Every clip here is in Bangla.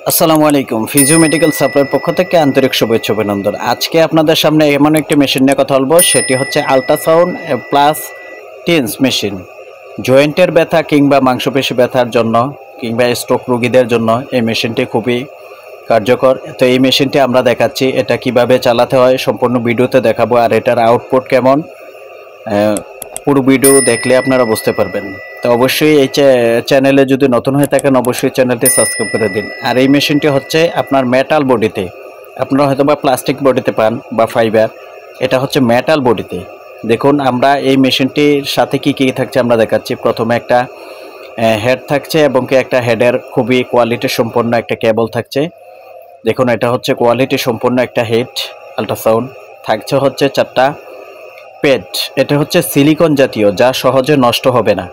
আসসালামু আলাইকুম। ফিজিও মেডিকেল সাপ্লাইয়ের পক্ষ থেকে আন্তরিক শুভেচ্ছা অভিনন্দন। আজকে আপনাদের সামনে এমন একটি মেশিন নিয়ে কথা বলবো, সেটি হচ্ছে আল্ট্রাসাউন্ড প্লাস টেন্স মেশিন। জয়েন্টের ব্যথা কিংবা মাংসপেশি ব্যথার জন্য কিংবা স্ট্রোক রোগীদের জন্য এই মেশিনটি খুবই কার্যকর। তো এই মেশিনটি আমরা দেখাচ্ছি, এটা কিভাবে চালাতে হয় সম্পূর্ণ ভিডিওতে দেখাবো, আর এটার আউটপুট কেমন পুরো ভিডিও দেখলে আপনারা বুঝতে পারবেন। তো অবশ্যই এই চ্যানেলে যদি নতুন হয়ে থাকেন অবশ্যই চ্যানেলটি সাবস্ক্রাইব করে দিন। আর এই মেশিনটি হচ্ছে আপনার মেটাল বডিতে, আপনারা হয়তো বা প্লাস্টিক বডিতে পান বা ফাইবার, এটা হচ্ছে মেটাল বডিতে। দেখুন আমরা এই মেশিনটির সাথে কি কি থাকছে আমরা দেখাচ্ছি। প্রথমে একটা হেড থাকছে এবং কি একটা হেডের খুবই কোয়ালিটি সম্পন্ন একটা কেবল থাকছে। দেখুন এটা হচ্ছে কোয়ালিটি সম্পন্ন একটা হেড আল্ট্রাসাউন্ড। থাকছে হচ্ছে 4টা পেড, এটা হচ্ছে সিলিকন জাতীয় যা সহজে নষ্ট হবে না,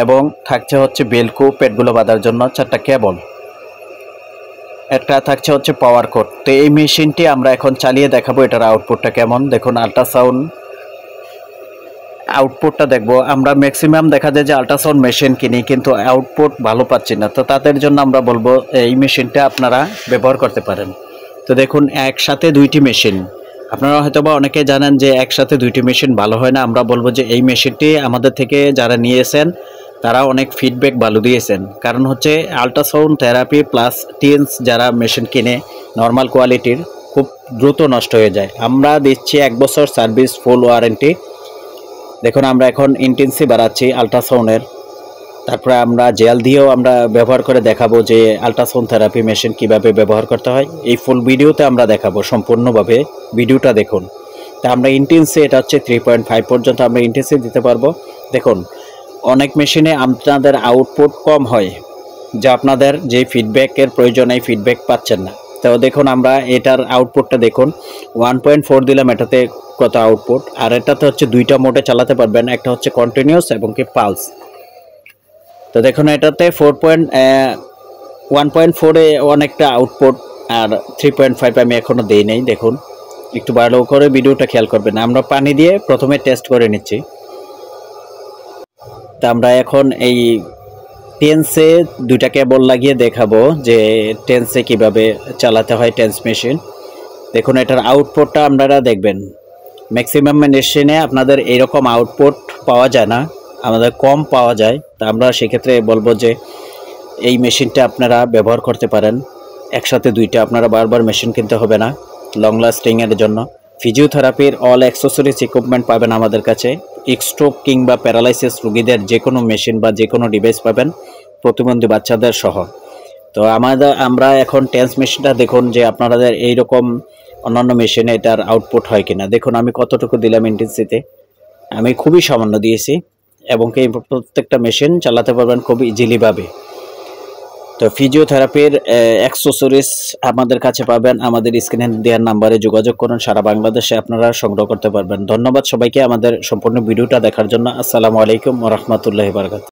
এবং থাকছে হচ্ছে বেলকো পেডগুলো বাঁধার জন্য 4টা কেবল। একটা থাকছে হচ্ছে পাওয়ার কোড। তো এই মেশিনটি আমরা এখন চালিয়ে দেখাবো এটার আউটপুটটা কেমন। দেখুন আল্ট্রাসাউন্ড আউটপুটটা দেখবো। আমরা ম্যাক্সিমাম দেখা যায় যে আল্ট্রাসাউন্ড মেশিন কিনি কিন্তু আউটপুট ভালো পাচ্ছি না, তো তাদের জন্য আমরা বলবো এই মেশিনটা আপনারা ব্যবহার করতে পারেন। তো দেখুন একসাথে দুইটি মেশিন, আপনারা হয়তো বা অনেকে জানেন যে একসাথে দুইটি মেশিন ভালো হয় না। আমরা বলবো যে এই মেশিনটি আমাদের থেকে যারা নিয়েছেন তারা অনেক ফিডব্যাক ভালো দিয়েছেন। কারণ হচ্ছে আল্ট্রাসাউন্ড থেরাপি প্লাস টিএনস যারা মেশিন কিনে নর্মাল কোয়ালিটির খুব দ্রুত নষ্ট হয়ে যায়। আমরা দিচ্ছি 1 বছর সার্ভিস ফুল ওয়ারেন্টি। দেখুন আমরা এখন ইন্টেন্সিভ বাড়াচ্ছি আল্ট্রাসাউন্ডের, তারপরে আমরা জেল দিয়েও আমরা ব্যবহার করে দেখাবো যে আল্ট্রাসাউন্ড থেরাপি মেশিন কিভাবে ব্যবহার করতে হয়। এই ফুল ভিডিওতে আমরা দেখাবো সম্পূর্ণভাবে, ভিডিওটা দেখুন। তা আমরা ইন্টেন্সি এটা হচ্ছে 3.5 পর্যন্ত আমরা ইন্টেন্সি দিতে পারবো। দেখুন অনেক মেশিনে আপনাদের আউটপুট কম হয়, যা আপনাদের যে ফিডব্যাকের প্রয়োজন এই ফিডব্যাক পাচ্ছেন না। তো দেখুন আমরা এটার আউটপুটটা দেখুন, 1.4 দিলাম এটাতে কত আউটপুট। আর এটাতে হচ্ছে 2টা মোডে চালাতে পারবেন, একটা হচ্ছে কন্টিনিউয়াস এবং কি পালস। তো দেখুন এটাতে 1.4-এ অনেকটা আউটপুট, আর 3.5 আমি এখনও দিই নেই। দেখুন একটু ভালো করে ভিডিওটা খেয়াল করবেন। আমরা পানি দিয়ে প্রথমে টেস্ট করে নিচ্ছি। তা আমরা এখন এই টেন্সে 2টা কেবল লাগিয়ে দেখাবো যে টেন্সে কিভাবে চালাতে হয় টেন্স মেশিন। দেখুন এটার আউটপুটটা আপনারা দেখবেন। ম্যাক্সিমাম মেশিনে আপনাদের এইরকম আউটপুট পাওয়া যায় না, আমাদের কম পাওয়া যায়। তা আমরা সেক্ষেত্রে বলবো যে এই মেশিনটা আপনারা ব্যবহার করতে পারেন। একসাথে 2টা, আপনারা বারবার মেশিন কিনতে হবে না লং লাস্টিংয়ের জন্য। ফিজিওথেরাপির অল অ্যাক্সেসরিজ ইকুইপমেন্ট পাবেন আমাদের কাছে। স্ট্রোক কিংবা প্যারালাইসিস রোগীদের যে কোনো মেশিন বা যে কোনো ডিভাইস পাবেন, প্রতিবন্ধী বাচ্চাদের সহ। তো আমরা এখন টেন্স মেশিনটা দেখুন যে আপনাদের এইরকম অন্যান্য মেশিনে এটার আউটপুট হয় কিনা। দেখুন আমি কতটুকু দিলাম ইন্টেন্সিতে, আমি খুবই সামান্য দিয়েছি, এবং এই প্রত্যেকটা মেশিন চালাতে পারবেন খুব ইজিলিভাবে। তো ফিজিওথেরাপির অ্যাক্সেসরিজ আমাদের কাছে পাবেন, আমাদের স্ক্রিনে দেওয়ার নাম্বারে যোগাযোগ করুন। সারা বাংলাদেশে আপনারা সংগ্রহ করতে পারবেন। ধন্যবাদ সবাইকে আমাদের সম্পূর্ণ ভিডিওটা দেখার জন্য। আসসালামু আলাইকুম ওয়া রাহমাতুল্লাহি ওয়া বারাকাতুহু।